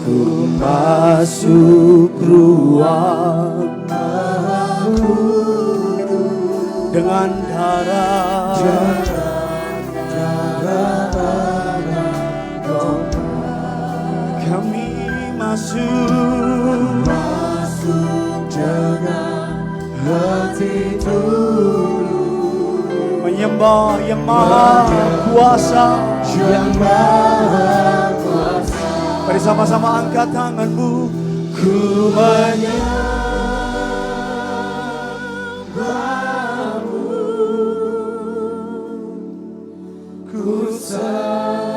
Ku masuk ruang Maha Kudus dengan darah kami masuk dengan hati tulus menyembah yang maha kuasa, yang maha kuasa. Mari sama-sama angkat tanganmu. Ku menyembahmu, ku sembahmu,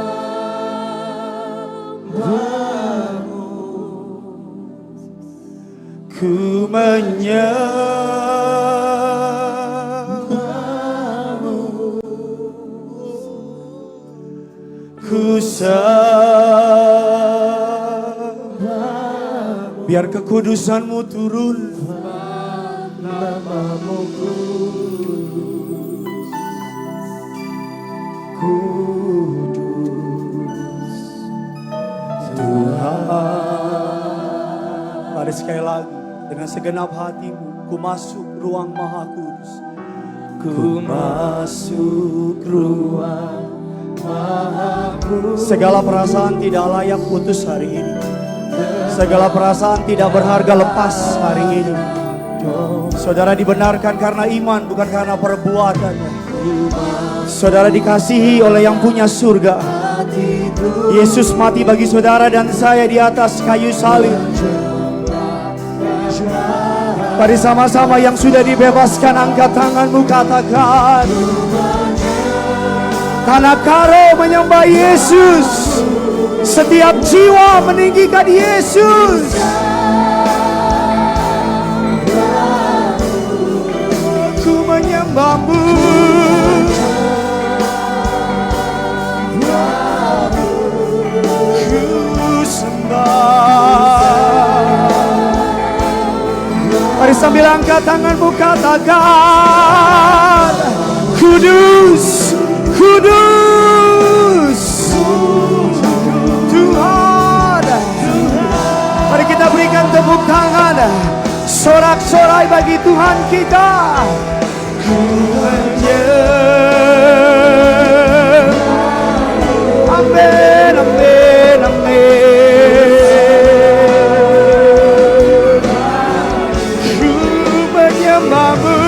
ku menyembahmu, ku sembah. Biar kekudusanmu turun, namamu kudus Tuhan. Mari sekali lagi dengan segenap hatimu. Ku masuk ruang Maha Kudus. Ku masuk ruang Maha Kudus. Segala perasaan tidak layak putus hari ini. Segala perasaan tidak berharga lepas hari ini. Saudara dibenarkan karena iman, bukan karena perbuatannya. Saudara dikasihi oleh yang punya surga. Yesus mati bagi saudara dan saya di atas kayu salib. Mari sama-sama yang sudah dibebaskan, angkat tanganmu, katakan, tanah karo menyembah Yesus. Setiap jiwa meninggikan Yesus. Ku menyembahmu, ku sembah. Mari sambil angkat tanganmu, katakan, kudus, kudus Tuhan. Mari kita berikan tepuk tangan, sorak-sorai bagi Tuhan kita. Ku menyembah. Amin, amin, amin. Ku menyembahmu,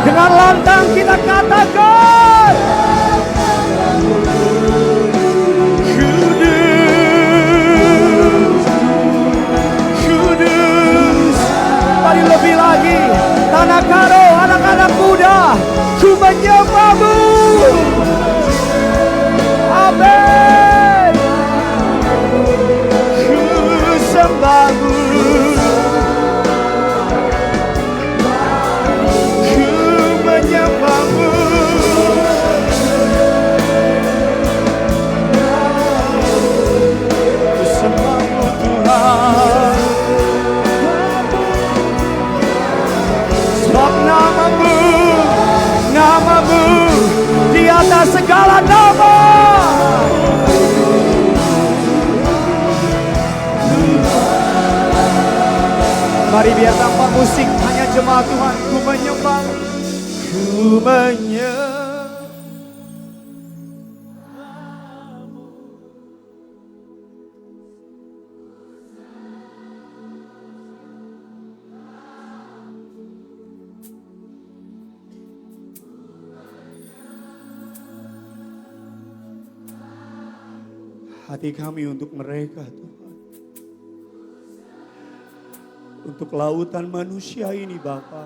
dengan lantang kita katakan, kudus, kudus. Mari lebih lagi, tanah karo, anak-anak muda, ku menyembahmu. Amin. Ku sembahmu, ku menyembahmu. Ku sembahmu Tuhan. Sebab namamu, namamu di atas segala nama. Mari biar tanpa musik, hanya jemaat Tuhan, ku menyembah, ku menyembah. Hati kami untuk mereka Tuhan. Untuk lautan manusia ini Bapa.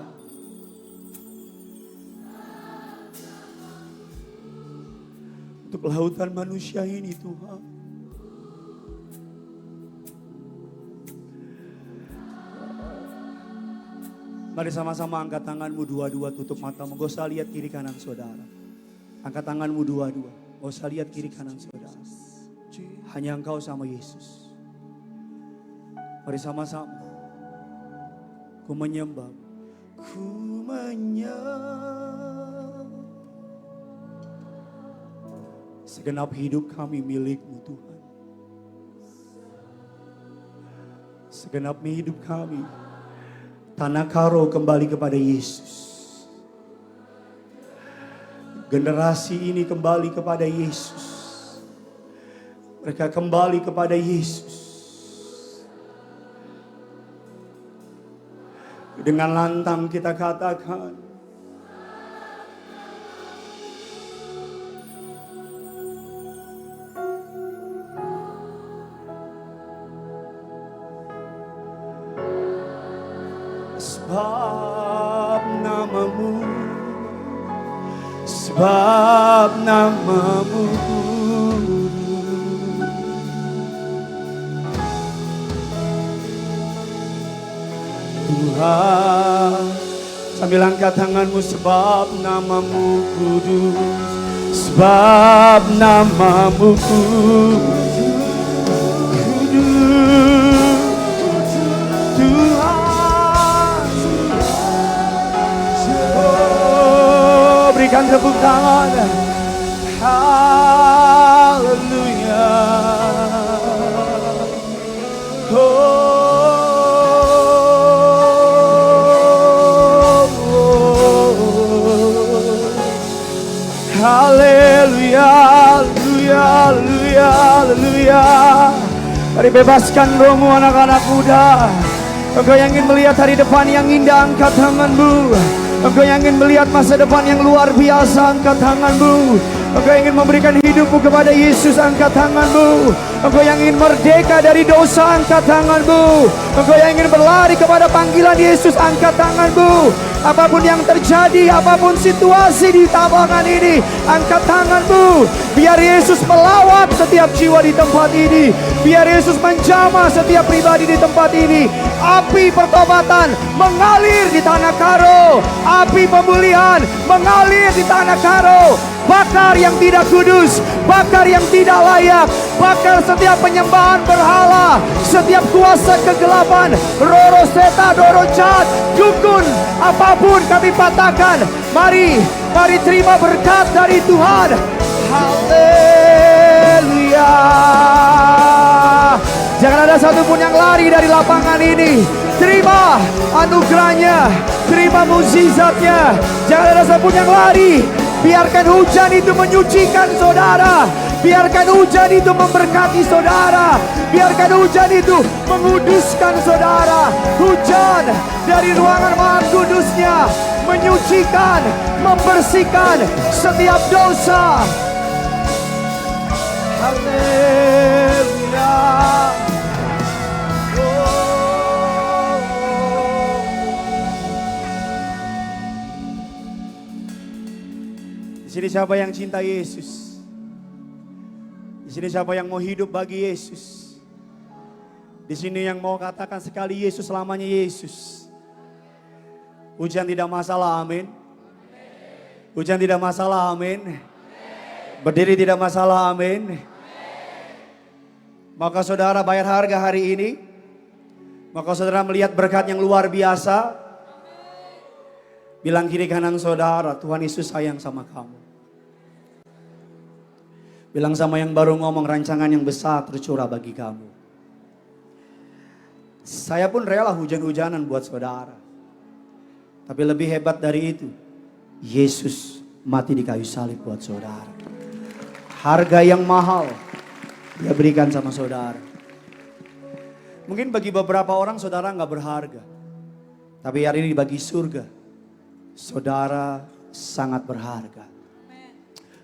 Untuk lautan manusia ini Tuhan. Mari sama-sama angkat tanganmu dua-dua, tutup matamu. Gak usah lihat kiri kanan saudara. Angkat tanganmu dua-dua. Gak usah lihat kiri kanan saudara. Hanya engkau sama Yesus. Mari sama-sama. Ku menyembah, ku menyembah. Segenap hidup kami milik-Mu Tuhan. Segenap hidup kami, tanah karo kembali kepada Yesus. Generasi ini kembali kepada Yesus. Mereka kembali kepada Yesus. Dengan lantang kita katakan, sebab namamu, sebab namamu Tuhan. Sambil angkat tanganmu, sebab namamu kudus, sebab namamu kudus, kudus Tuhan. Oh, berikan tepuk tangan. Haleluya. Oh, haleluya, haleluya, haleluya, haleluya. Mari bebaskan rohmu anak-anak muda. Engkau yang ingin melihat hari depan yang indah, angkat tanganmu. Engkau yang ingin melihat masa depan yang luar biasa, angkat tanganmu. Engkau yang ingin memberikan hidupmu kepada Yesus, angkat tanganmu. Engkau yang ingin merdeka dari dosa, angkat tanganmu. Engkau yang ingin berlari kepada panggilan Yesus, angkat tanganmu. Apapun yang terjadi, apapun situasi di tabangan ini, angkat tanganmu. Biar Yesus melawat setiap jiwa di tempat ini. Biar Yesus menjamah setiap pribadi di tempat ini. Api pertobatan mengalir di tanah karo. Api pemulihan mengalir di tanah karo. Bakar yang tidak kudus, bakar yang tidak layak, bakar setiap penyembahan berhala, setiap kuasa kegelapan, roh seta, roh jahat, dukun, apapun kami patahkan. Mari terima berkat dari Tuhan. Haleluya. Jangan ada satupun yang lari dari lapangan ini. Terima anugerahnya, terima mukjizatnya. Jangan ada satupun yang lari. Biarkan hujan itu menyucikan saudara. Biarkan hujan itu memberkati saudara. Biarkan hujan itu menguduskan saudara. Hujan dari ruangan Maha Kudusnya menyucikan, membersihkan setiap dosa. Haleluya. Di sini siapa yang cinta Yesus? Di sini siapa yang mau hidup bagi Yesus? Di sini yang mau katakan sekali Yesus, selamanya Yesus. Hujan tidak masalah, amin. Hujan tidak masalah, amin. Berdiri tidak masalah, amin. Maka saudara bayar harga hari ini. Maka saudara melihat berkat yang luar biasa. Bilang kiri kanan saudara, Tuhan Yesus sayang sama kamu. Bilang sama yang baru ngomong, rancangan yang besar tercurah bagi kamu. Saya pun rela hujan-hujanan buat saudara. Tapi lebih hebat dari itu, Yesus mati di kayu salib buat saudara. Harga yang mahal Dia berikan sama saudara. Mungkin bagi beberapa orang saudara gak berharga. Tapi hari ini bagi surga, saudara sangat berharga.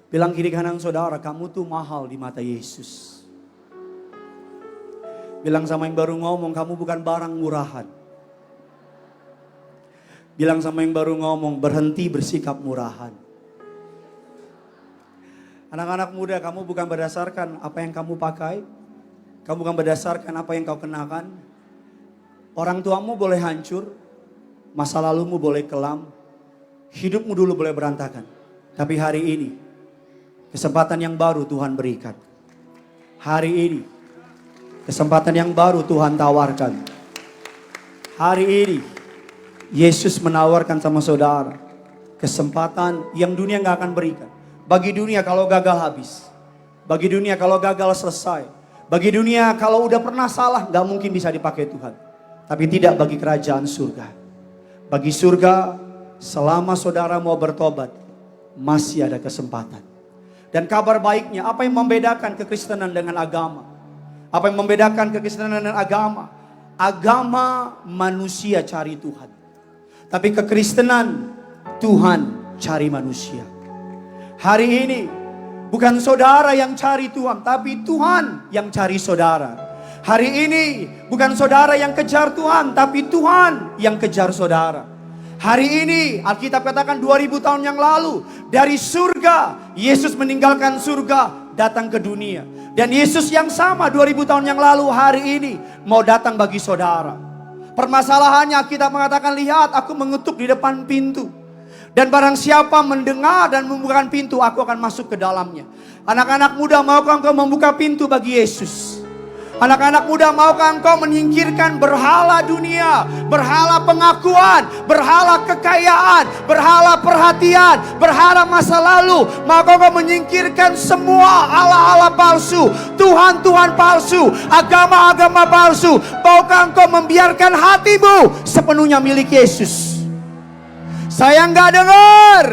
Bilang kiri kanan saudara, kamu tuh mahal di mata Yesus. Bilang sama yang baru ngomong, kamu bukan barang murahan. Bilang sama yang baru ngomong, berhenti bersikap murahan. Anak-anak muda, kamu bukan berdasarkan apa yang kamu pakai. Kamu bukan berdasarkan apa yang kau kenakan. Orang tuamu boleh hancur. Masa lalumu boleh kelam. Hidupmu dulu boleh berantakan. Tapi hari ini, kesempatan yang baru Tuhan berikan. Hari ini, kesempatan yang baru Tuhan tawarkan. Hari ini, Yesus menawarkan sama saudara kesempatan yang dunia gak akan berikan. Bagi dunia kalau gagal habis. Bagi dunia kalau gagal selesai. Bagi dunia kalau udah pernah salah gak mungkin bisa dipakai Tuhan. Tapi tidak bagi kerajaan surga. Bagi surga, selama saudara mau bertobat, masih ada kesempatan. Dan kabar baiknya, apa yang membedakan kekristenan dengan agama? Apa yang membedakan kekristenan dengan agama? Agama manusia cari Tuhan. Tapi kekristenan, Tuhan cari manusia. Hari ini bukan saudara yang cari Tuhan, tapi Tuhan yang cari saudara. Hari ini bukan saudara yang kejar Tuhan, tapi Tuhan yang kejar saudara. Hari ini Alkitab katakan 2000 tahun yang lalu, dari surga Yesus meninggalkan surga datang ke dunia. Dan Yesus yang sama 2000 tahun yang lalu hari ini mau datang bagi saudara. Permasalahannya kita mengatakan, lihat aku mengetuk di depan pintu. Dan barang siapa mendengar dan membukakan pintu, aku akan masuk ke dalamnya. Anak-anak muda, maukah engkau membuka pintu bagi Yesus? Anak-anak muda, maukah engkau menyingkirkan berhala dunia, berhala pengakuan, berhala kekayaan, berhala perhatian, berhala masa lalu? Maukah engkau menyingkirkan semua Allah-Allah palsu, Tuhan-Tuhan palsu, agama-agama palsu? Maukah engkau membiarkan hatimu sepenuhnya milik Yesus? Saya nggak dengar.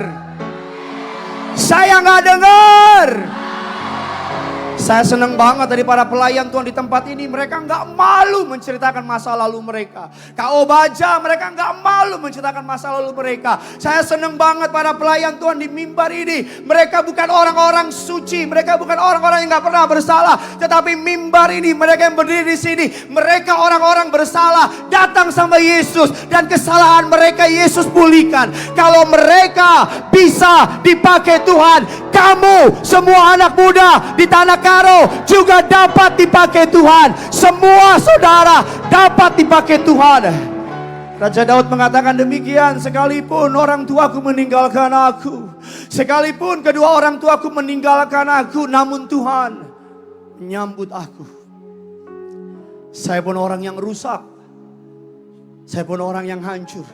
Saya nggak dengar. Saya senang banget dari para pelayan Tuhan di tempat ini. Mereka nggak malu menceritakan masa lalu mereka. Kak Obaja, mereka nggak malu menceritakan masa lalu mereka. Saya senang banget para pelayan Tuhan di mimbar ini. Mereka bukan orang-orang suci. Mereka bukan orang-orang yang nggak pernah bersalah. Tetapi mimbar ini, mereka yang berdiri di sini, mereka orang-orang bersalah. Datang sama Yesus dan kesalahan mereka Yesus pulihkan. Kalau mereka bisa dipakai Tuhan, kamu semua anak muda di Tanah Karo juga dapat dipakai Tuhan. Semua saudara dapat dipakai Tuhan. Raja Daud mengatakan demikian, sekalipun orang tuaku meninggalkan aku, sekalipun kedua orang tuaku meninggalkan aku, namun Tuhan menyambut aku. Saya pun orang yang rusak, saya pun orang yang hancur.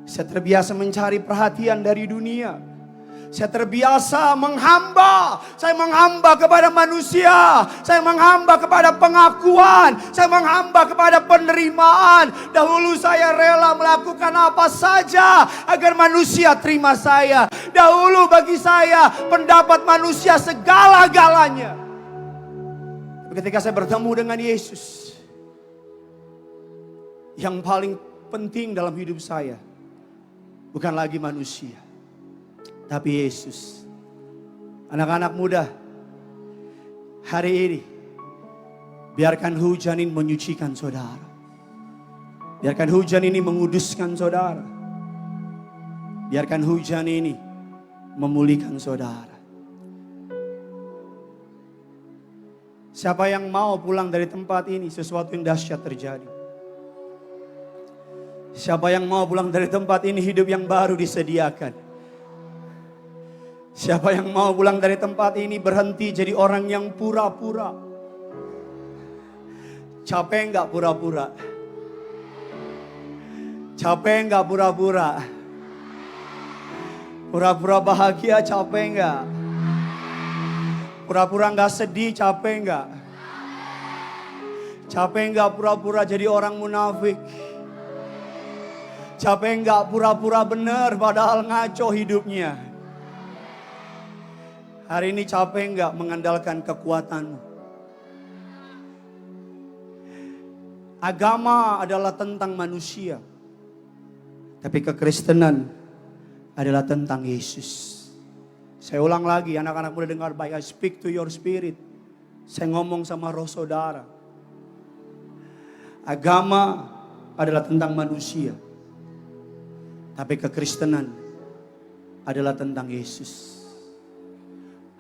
Saya terbiasa mencari perhatian dari dunia. Saya terbiasa menghamba. Saya menghamba kepada manusia. Saya menghamba kepada pengakuan. Saya menghamba kepada penerimaan. Dahulu saya rela melakukan apa saja agar manusia terima saya. Dahulu bagi saya pendapat manusia segala-galanya. Tapi ketika saya bertemu dengan Yesus, yang paling penting dalam hidup saya bukan lagi manusia, tapi Yesus. Anak-anak muda, hari ini biarkan hujan ini menyucikan saudara. Biarkan hujan ini menguduskan saudara. Biarkan hujan ini memulihkan saudara. Siapa yang mau pulang dari tempat ini, sesuatu yang dahsyat terjadi. Siapa yang mau pulang dari tempat ini, hidup yang baru disediakan. Siapa yang mau pulang dari tempat ini, berhenti jadi orang yang pura-pura. Capek enggak pura-pura? Capek enggak pura-pura? Pura-pura bahagia capek enggak? Pura-pura enggak sedih capek enggak? Capek enggak pura-pura jadi orang munafik? Capek enggak pura-pura benar padahal ngaco hidupnya? Hari ini capek enggak mengandalkan kekuatanmu? Agama adalah tentang manusia, tapi kekristenan adalah tentang Yesus. Saya ulang lagi, anak-anak muda dengar baik. I speak to your spirit. Saya ngomong sama roh saudara. Agama adalah tentang manusia, tapi kekristenan adalah tentang Yesus.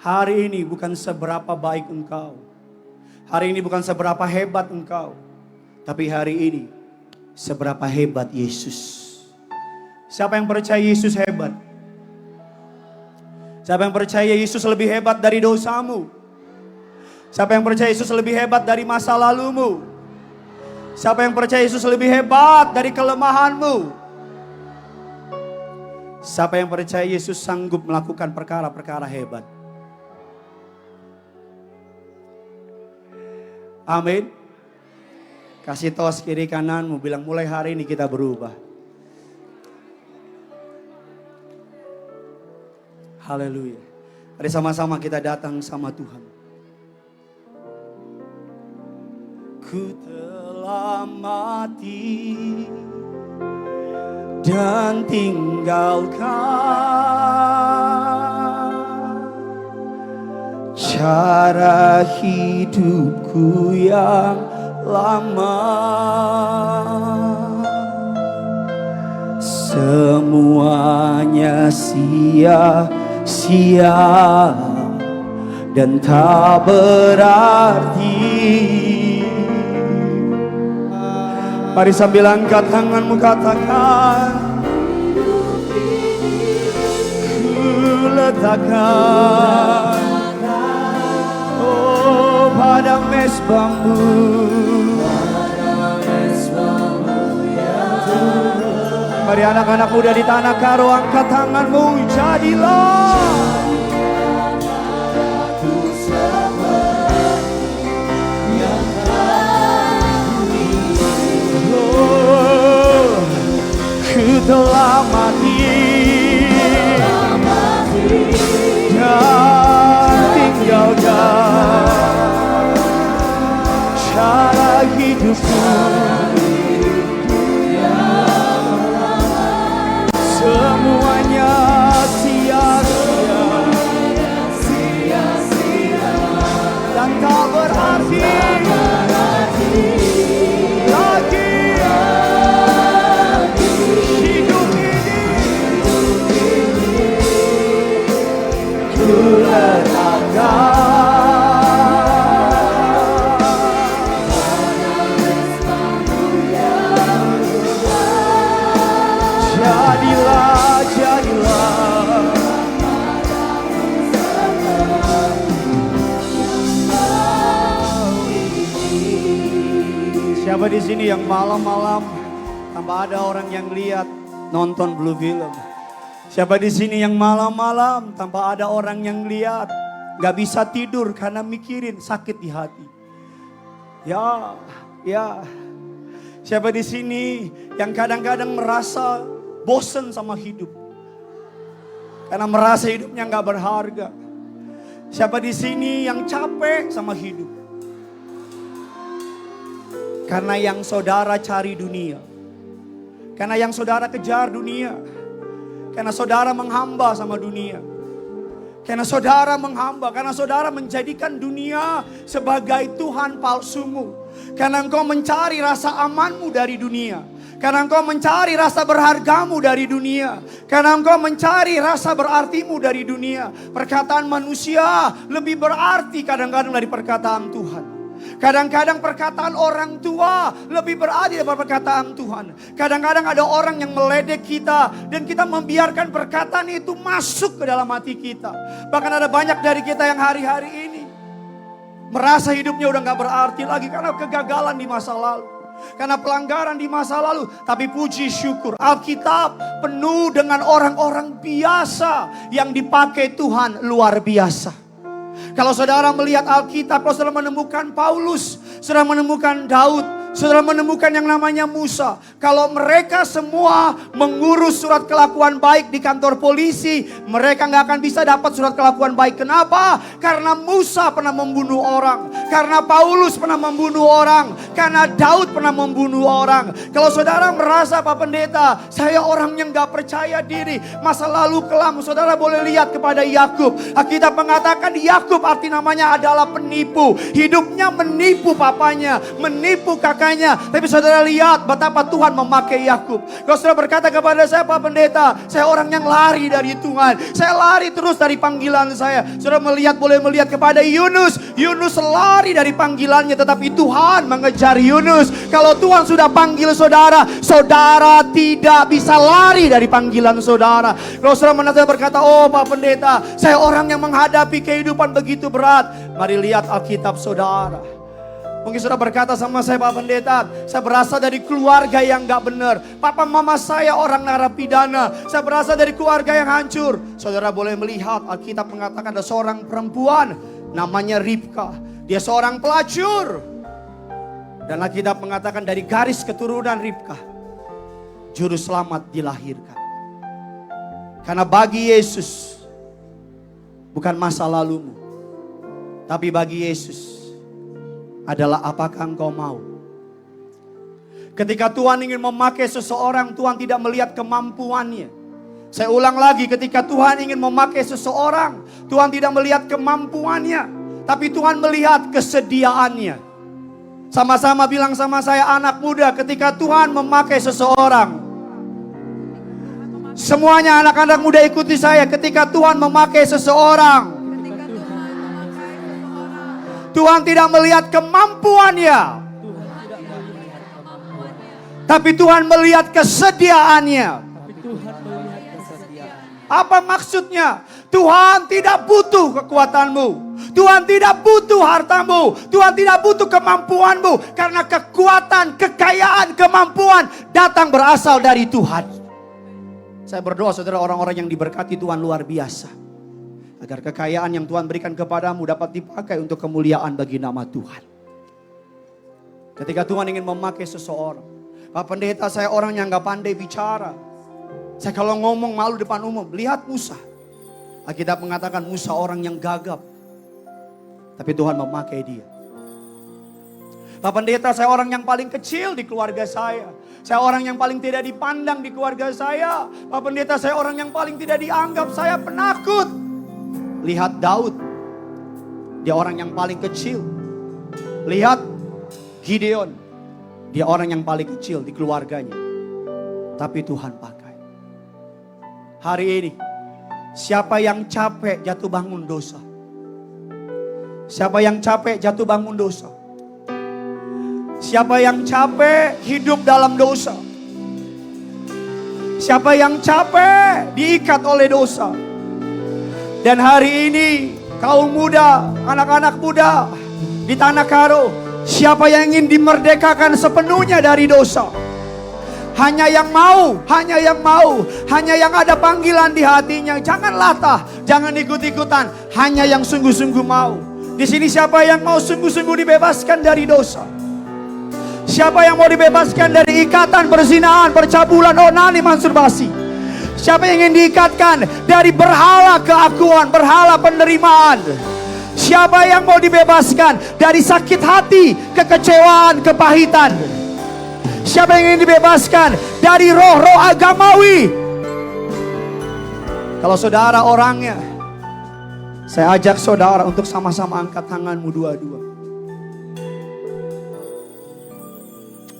Hari ini bukan seberapa baik engkau. Hari ini bukan seberapa hebat engkau. Tapi hari ini seberapa hebat Yesus. Siapa yang percaya Yesus hebat? Siapa yang percaya Yesus lebih hebat dari dosamu? Siapa yang percaya Yesus lebih hebat dari masa lalumu? Siapa yang percaya Yesus lebih hebat dari kelemahanmu? Siapa yang percaya Yesus sanggup melakukan perkara-perkara hebat? Amin. Kasih tos kiri kananmu, bilang mulai hari ini kita berubah. Haleluya. Mari sama-sama kita datang sama Tuhan. Ku telah mati dan tinggalkan cara hidupku yang lama. Semuanya sia-sia dan tak berarti. Mari sambil angkat tanganmu katakan, ku letakkan pada mezbahmu. Mari anak-anak muda di tanah karo angkat tanganmu, jadilah ku telah mati dan tinggalkan cara hidupku. Semuanya sia-sia dan tak berarti lagi. Hidup ini ku letakkan Siapa di sini yang malam-malam tanpa ada orang yang lihat nonton Blue Film? Siapa di sini yang malam-malam tanpa ada orang yang lihat gak bisa tidur karena mikirin sakit di hati? Ya. Siapa di sini yang kadang-kadang merasa bosen sama hidup karena merasa hidupnya gak berharga? Siapa di sini yang capek sama hidup karena yang saudara cari dunia, karena yang saudara kejar dunia, karena saudara menghamba sama dunia, karena saudara menghamba, karena saudara menjadikan dunia sebagai Tuhan palsumu, karena engkau mencari rasa amanmu dari dunia, karena engkau mencari rasa berhargamu dari dunia, karena engkau mencari rasa berartimu dari dunia. Perkataan manusia lebih berarti kadang-kadang dari perkataan Tuhan. Kadang-kadang perkataan orang tua lebih berarti daripada perkataan Tuhan. Kadang-kadang ada orang yang meledek kita dan kita membiarkan perkataan itu masuk ke dalam hati kita. Bahkan ada banyak dari kita yang hari-hari ini merasa hidupnya udah gak berarti lagi karena kegagalan di masa lalu, karena pelanggaran di masa lalu. Tapi puji syukur, Alkitab penuh dengan orang-orang biasa yang dipakai Tuhan luar biasa. Kalau saudara melihat Alkitab, kalau saudara menemukan Paulus, saudara menemukan Daud, saudara menemukan yang namanya Musa. Kalau mereka semua mengurus surat kelakuan baik di kantor polisi, mereka gak akan bisa dapat surat kelakuan baik. Kenapa? Karena Musa pernah membunuh orang, karena Paulus pernah membunuh orang, karena Daud pernah membunuh orang. Kalau saudara merasa, Pak Pendeta, saya orang yang gak percaya diri, masa lalu kelam, saudara boleh lihat kepada Yakub. Alkitab mengatakan Yakub arti namanya adalah penipu. Hidupnya menipu papanya, menipu kakaknya. Tapi saudara lihat betapa Tuhan memakai Yakub. Kalau saudara berkata kepada saya, Pak Pendeta, saya orang yang lari dari Tuhan, saya lari terus dari panggilan saya. Saudara boleh melihat kepada Yunus. Yunus lari dari panggilannya, tetapi Tuhan mengejar Yunus. Kalau Tuhan sudah panggil saudara, saudara tidak bisa lari dari panggilan saudara. Kalau saudara berkata, oh Pak Pendeta, saya orang yang menghadapi kehidupan begitu berat. Mari lihat Alkitab saudara. Mungkin saudara berkata sama saya, Pak Pendeta, saya berasal dari keluarga yang gak benar. Papa mama saya orang narapidana. Saya berasal dari keluarga yang hancur. Saudara boleh melihat, Alkitab mengatakan ada seorang perempuan namanya Ribka. Dia seorang pelacur. Dan Alkitab mengatakan dari garis keturunan Ribka, juru selamat dilahirkan. Karena bagi Yesus, bukan masa lalumu, tapi bagi Yesus adalah apakah engkau mau. Ketika Tuhan ingin memakai seseorang, Tuhan tidak melihat kemampuannya. Saya ulang lagi, ketika Tuhan ingin memakai seseorang, Tuhan tidak melihat kemampuannya, tapi Tuhan melihat kesediaannya. Sama-sama bilang sama saya, anak muda, ketika Tuhan memakai seseorang, semuanya anak-anak muda ikuti saya. Ketika Tuhan memakai seseorang, Tuhan tidak melihat kemampuannya, tapi Tuhan melihat kesediaannya. Apa maksudnya? Tuhan tidak butuh kekuatanmu, Tuhan tidak butuh hartamu, Tuhan tidak butuh kemampuanmu. Karena kekuatan, kekayaan, kemampuan datang berasal dari Tuhan. Saya berdoa saudara, orang-orang yang diberkati Tuhan luar biasa, agar kekayaan yang Tuhan berikan kepadamu dapat dipakai untuk kemuliaan bagi nama Tuhan. Ketika Tuhan ingin memakai seseorang, Pak Pendeta, saya orang yang gak pandai bicara. Saya kalau ngomong malu depan umum. Lihat Musa. Alkitab mengatakan Musa orang yang gagap, tapi Tuhan memakai dia. Pak Pendeta, saya orang yang paling kecil di keluarga saya. Saya orang yang paling tidak dipandang di keluarga saya. Pak Pendeta, saya orang yang paling tidak dianggap. Saya penakut. Lihat Daud, dia orang yang paling kecil. Lihat Gideon, dia orang yang paling kecil di keluarganya, tapi Tuhan pakai. Hari ini, siapa yang capek jatuh bangun dosa? Siapa yang capek jatuh bangun dosa? Siapa yang capek hidup dalam dosa? Siapa yang capek diikat oleh dosa? Dan hari ini kaum muda, anak-anak muda di Tanah Karo, siapa yang ingin dimerdekakan sepenuhnya dari dosa? Hanya yang mau, hanya yang mau, hanya yang ada panggilan di hatinya. Jangan latah, jangan ikut-ikutan, hanya yang sungguh-sungguh mau. Di sini siapa yang mau sungguh-sungguh dibebaskan dari dosa? Siapa yang mau dibebaskan dari ikatan perzinahan, percabulan, onani, masturbasi? Siapa yang ingin diikatkan dari berhala keakuan, berhala penerimaan? Siapa yang mau dibebaskan dari sakit hati, kekecewaan, kepahitan? Siapa yang ingin dibebaskan dari roh-roh agamawi? Kalau saudara orangnya, saya ajak saudara untuk sama-sama angkat tanganmu dua-dua.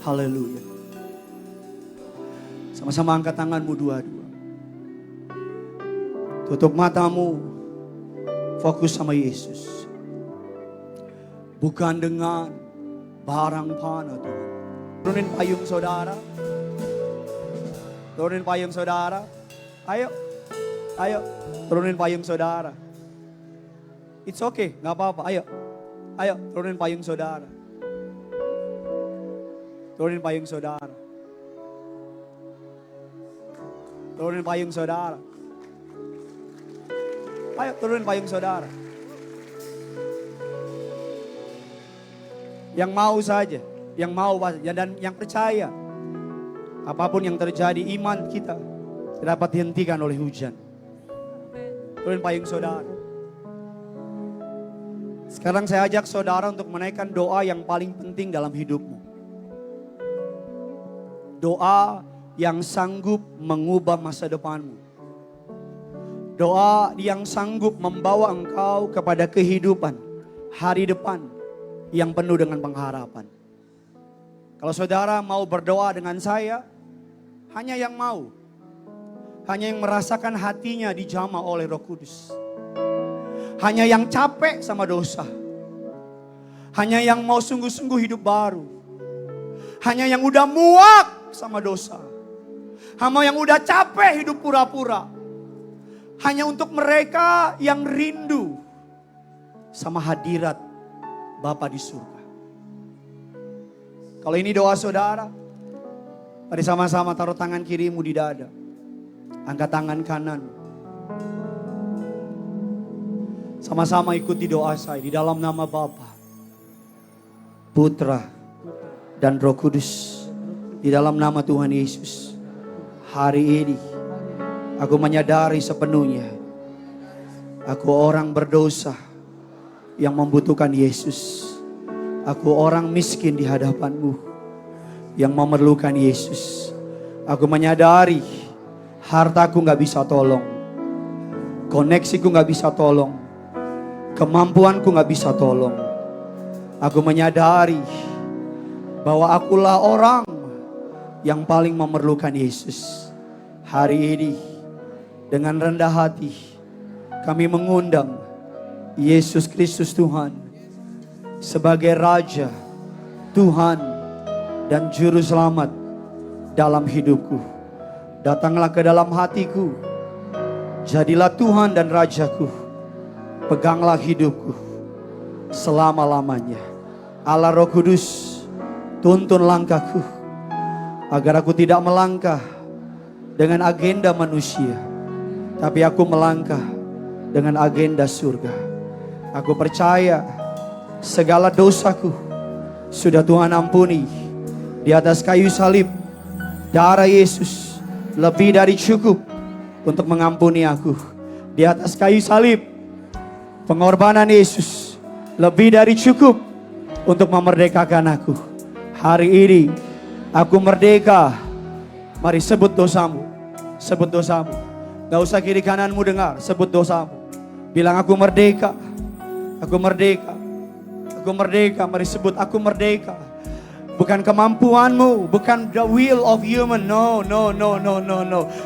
Haleluya. Sama-sama angkat tanganmu dua-dua. Tutup matamu, fokus sama Yesus. Bukan dengan barang panah Tuhan. Turunin payung saudara. Turunin payung saudara. Ayo, ayo, turunin payung saudara. It's okay, gak apa-apa, ayo. Ayo, turunin payung saudara. Turunin payung saudara. Turunin payung saudara. Ayo turunin payung saudara. Yang mau saja, yang mau dan yang percaya. Apapun yang terjadi, iman kita tidak dapat dihentikan oleh hujan. Turunin payung saudara. Sekarang saya ajak saudara untuk menaikkan doa yang paling penting dalam hidupmu. Doa yang sanggup mengubah masa depanmu. Doa yang sanggup membawa engkau kepada kehidupan hari depan yang penuh dengan pengharapan. Kalau saudara mau berdoa dengan saya, hanya yang mau. Hanya yang merasakan hatinya dijamah oleh Roh Kudus. Hanya yang capek sama dosa. Hanya yang mau sungguh-sungguh hidup baru. Hanya yang udah muak sama dosa. Hanya yang udah capek hidup pura-pura. Hanya untuk mereka yang rindu sama hadirat Bapa di surga. Kalau ini doa saudara, mari sama-sama taruh tangan kirimu di dada. Angkat tangan kanan. Sama-sama ikuti doa saya di dalam nama Bapa, Putra, dan Roh Kudus. Di dalam nama Tuhan Yesus. Hari ini aku menyadari sepenuhnya aku orang berdosa yang membutuhkan Yesus. Aku orang miskin di hadapan-Mu yang memerlukan Yesus. Aku menyadari hartaku gak bisa tolong, koneksiku gak bisa tolong, kemampuanku gak bisa tolong. Aku menyadari bahwa akulah orang yang paling memerlukan Yesus. Hari ini dengan rendah hati kami mengundang Yesus Kristus Tuhan sebagai Raja, Tuhan, dan Juru Selamat dalam hidupku. Datanglah ke dalam hatiku, jadilah Tuhan dan Rajaku. Peganglah hidupku selama-lamanya. Allah Roh Kudus, tuntun langkahku agar aku tidak melangkah dengan agenda manusia, tapi aku melangkah dengan agenda surga. Aku percaya segala dosaku sudah Tuhan ampuni di atas kayu salib. Darah Yesus lebih dari cukup untuk mengampuni aku. Di atas kayu salib, pengorbanan Yesus lebih dari cukup untuk memerdekakan aku. Hari ini aku merdeka. Mari sebut dosamu. Sebut dosamu. Gak usah kiri kananmu dengar. Sebut dosamu. Bilang aku merdeka. Aku merdeka. Aku merdeka. Mari sebut aku merdeka. Bukan kemampuanmu, bukan the will of human. No.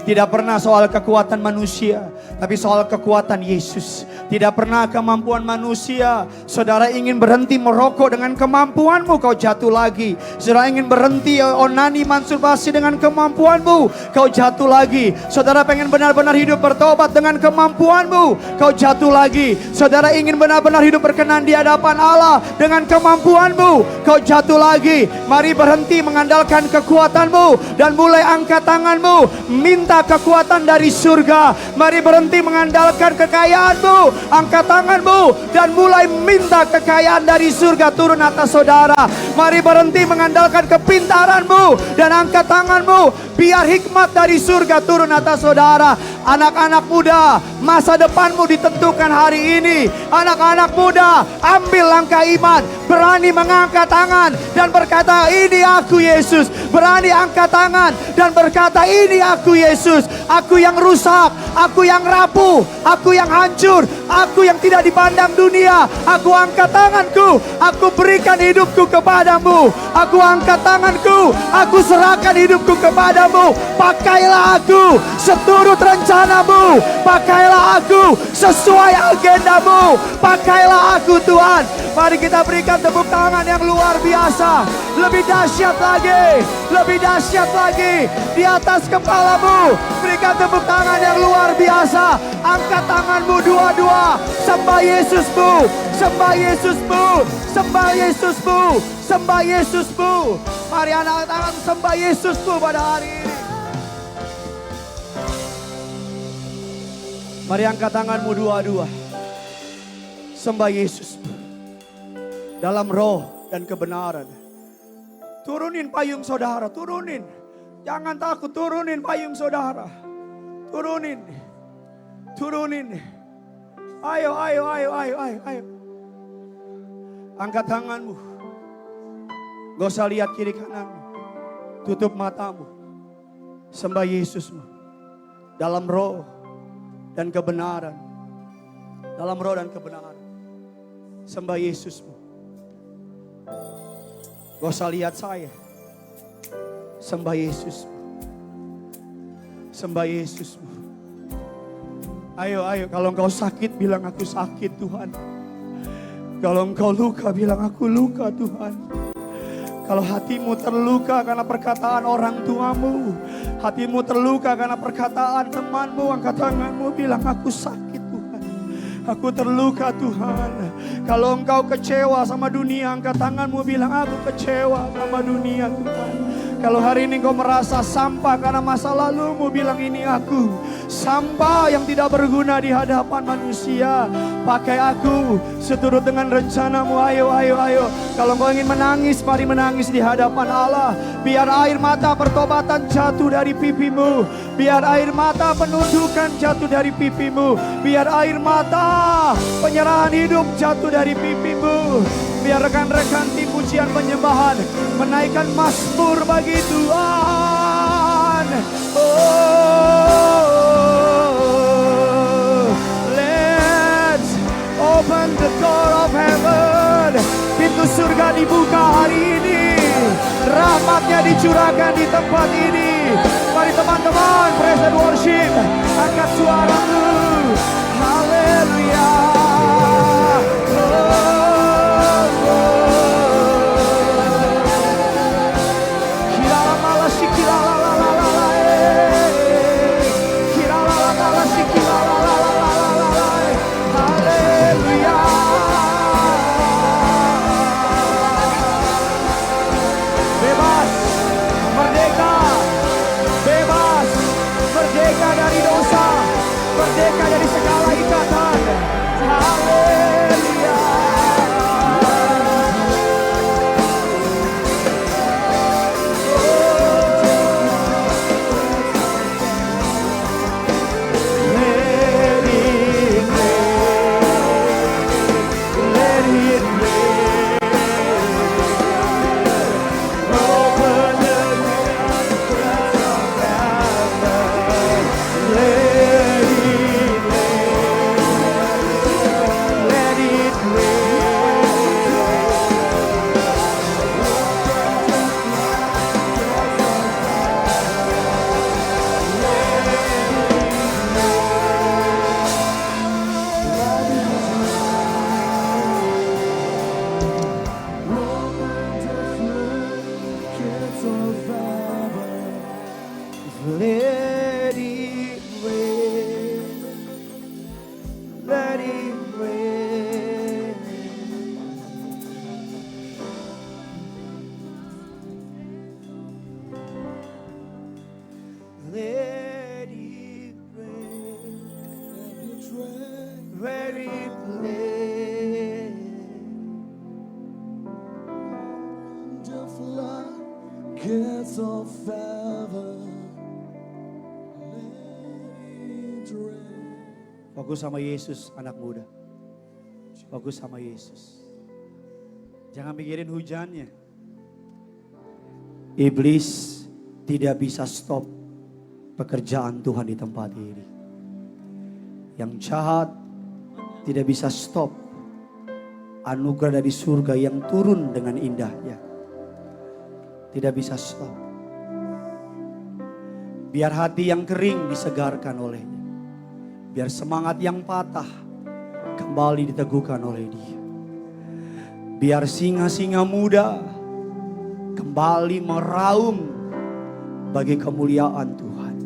Tidak pernah soal kekuatan manusia, tapi soal kekuatan Yesus. Tidak pernah kemampuan manusia. Saudara ingin berhenti merokok dengan kemampuanmu, kau jatuh lagi. Saudara ingin berhenti onani masturbasi dengan kemampuanmu, kau jatuh lagi. Saudara pengen benar-benar hidup bertobat dengan kemampuanmu, kau jatuh lagi. Saudara ingin benar-benar hidup berkenan di hadapan Allah dengan kemampuanmu, kau jatuh lagi. Mari berhenti mengandalkan kekuatanmu dan mulai angkat tanganmu, minta kekuatan dari surga. Mari berhenti mengandalkan kekayaanmu, angkat tanganmu dan mulai minta kekayaan dari surga turun atas saudara. Mari berhenti mengandalkan kepintaranmu dan angkat tanganmu, biar hikmat dari surga turun atas saudara. Anak-anak muda, masa depanmu ditentukan hari ini. Anak-anak muda, ambil langkah iman, berani mengangkat tangan dan berkata, ini aku Yesus. Berani angkat tangan dan berkata, ini aku Yesus. Aku yang rusak, aku yang rapuh, aku yang hancur, aku yang tidak dipandang dunia. Aku angkat tanganku, aku berikan hidupku kepadamu. Aku angkat tanganku, aku serahkan hidupku kepadamu. Pakailah aku seturut rencanamu. Pakailah aku sesuai agendamu. Pakailah aku Tuhan. Mari kita berikan tepuk tangan yang luar biasa. Lebih dahsyat lagi, lebih dahsyat lagi. Di atas kepalamu, berikan tepuk tangan yang luar biasa. Angkat tanganmu dua-dua. Sembah Yesusmu, sembah Yesusmu, sembah Yesusmu, sembah Yesusmu. Mari anak-anak sembah Yesusmu pada hari ini. Mari angkat tanganmu dua-dua. Sembah Yesusmu dalam roh dan kebenaran. Turunin payung saudara, turunin. Jangan takut, turunin payung saudara. Turunin. Turunin. Ayo. Angkat tanganmu. Gak usah lihat kiri kananmu. Tutup matamu. Sembah Yesusmu dalam roh dan kebenaran. Dalam roh dan kebenaran. Sembah Yesusmu. Gak usah lihat saya. Sembah Yesusmu. Sembah Yesusmu. Ayo. Kalau engkau sakit, bilang aku sakit Tuhan. Kalau engkau luka, bilang aku luka Tuhan. Kalau hatimu terluka karena perkataan orang tuamu, hatimu terluka karena perkataan temanmu, angkat tanganmu, bilang aku sakit Tuhan. Aku terluka Tuhan. Kalau Engkau kecewa sama dunia, angkat tanganmu bilang aku kecewa sama dunia Tuhan. Kalau hari ini Engkau merasa sampah karena masa lalumu, bilang ini aku sampah yang tidak berguna di hadapan manusia. Pakai aku seturut dengan rencanamu. Ayo, ayo, ayo. Kalau Engkau ingin menangis, mari menangis di hadapan Allah. Biar air mata pertobatan jatuh dari pipimu. Biar air mata penundukan jatuh dari pipimu. Biar air mata penyerahan hidup jatuh dari pipimu. Biar rekan-rekan tim pujian penyembahan menaikkan mazmur bagi Tuhan. Oh, let's open the door of heaven. Pintu surga dibuka hari ini. Rahmatnya dicurahkan di tempat ini. Mari teman-teman, praise and worship. Angkat suaramu. Haleluya. Merdeka dari segala ikatan. Haleluya. Let it rain. Let it rain. Open the gates of heaven. Let it Let it rain. Let it rain. Let it rain. Let it rain. The floodgates of heaven. Fokus sama Yesus, anak muda. Fokus sama Yesus. Jangan mikirin hujannya. Iblis tidak bisa stop pekerjaan Tuhan di tempat ini. Yang jahat tidak bisa stop anugerah dari surga yang turun dengan indahnya. Tidak bisa stop. Biar hati yang kering disegarkan olehnya. Biar semangat yang patah kembali diteguhkan oleh Dia. Biar singa-singa muda kembali meraung bagi kemuliaan Tuhan.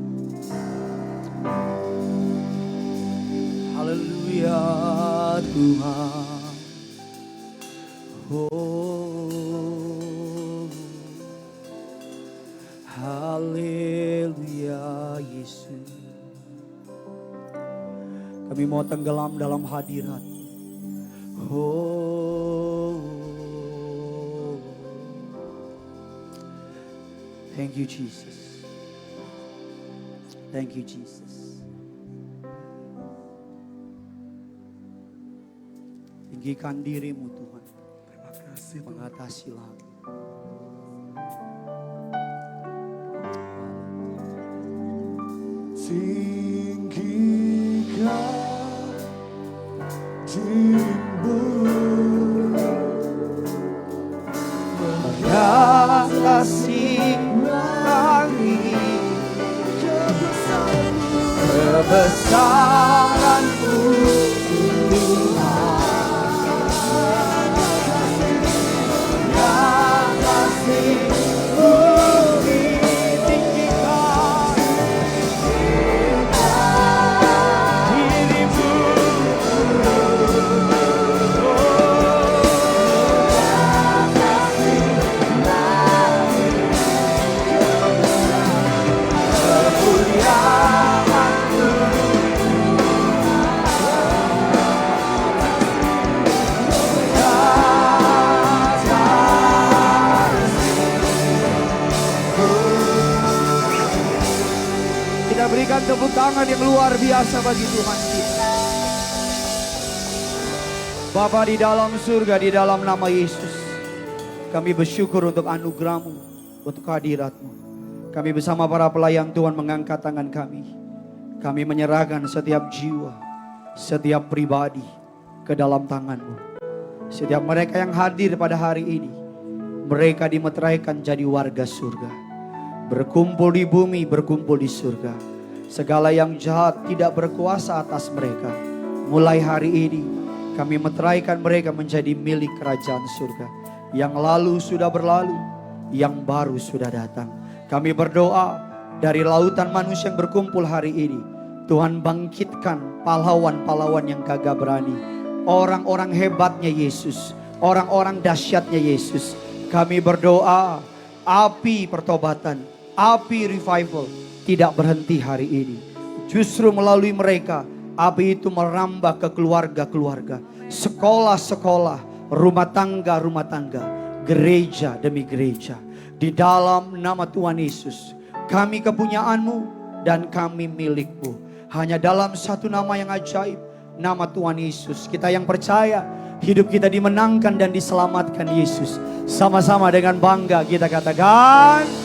Haleluya Tuhan. Oh, haleluya Yesus. Kami mau tenggelam dalam hadirat. Oh, thank you Jesus. Thank you Jesus. Tinggikan dirimu Tuhan. Terima kasih mengatasi langit. Tinggikan mengatasi langit, kebesaran-Mu Tuhan, kasih-Mu ditinggikan, dirimu Kita berikan tepuk tangan yang luar biasa bagi Tuhan kita. Bapa di dalam surga, di dalam nama Yesus, kami bersyukur untuk anugerah-Mu, untuk kehadirat-Mu. Kami bersama para pelayan Tuhan mengangkat tangan kami. Kami menyerahkan setiap jiwa, setiap pribadi ke dalam tangan-Mu. Setiap mereka yang hadir pada hari ini, mereka dimeteraikan jadi warga surga. Berkumpul di bumi, berkumpul di surga. Segala yang jahat tidak berkuasa atas mereka. Mulai hari ini kami meteraikan mereka menjadi milik kerajaan surga. Yang lalu sudah berlalu, yang baru sudah datang. Kami berdoa dari lautan manusia yang berkumpul hari ini, Tuhan bangkitkan pahlawan-pahlawan yang gagah berani. Orang-orang hebatnya Yesus, orang-orang dahsyatnya Yesus. Kami berdoa api pertobatan, api revival tidak berhenti hari ini. Justru melalui mereka api itu merambah ke keluarga-keluarga, sekolah-sekolah, rumah tangga, gereja demi gereja. Di dalam nama Tuhan Yesus, kami kepunyaan-Mu dan kami milik-Mu. Hanya dalam satu nama yang ajaib, nama Tuhan Yesus. Kita yang percaya hidup kita dimenangkan dan diselamatkan Yesus. Sama-sama dengan bangga kita katakan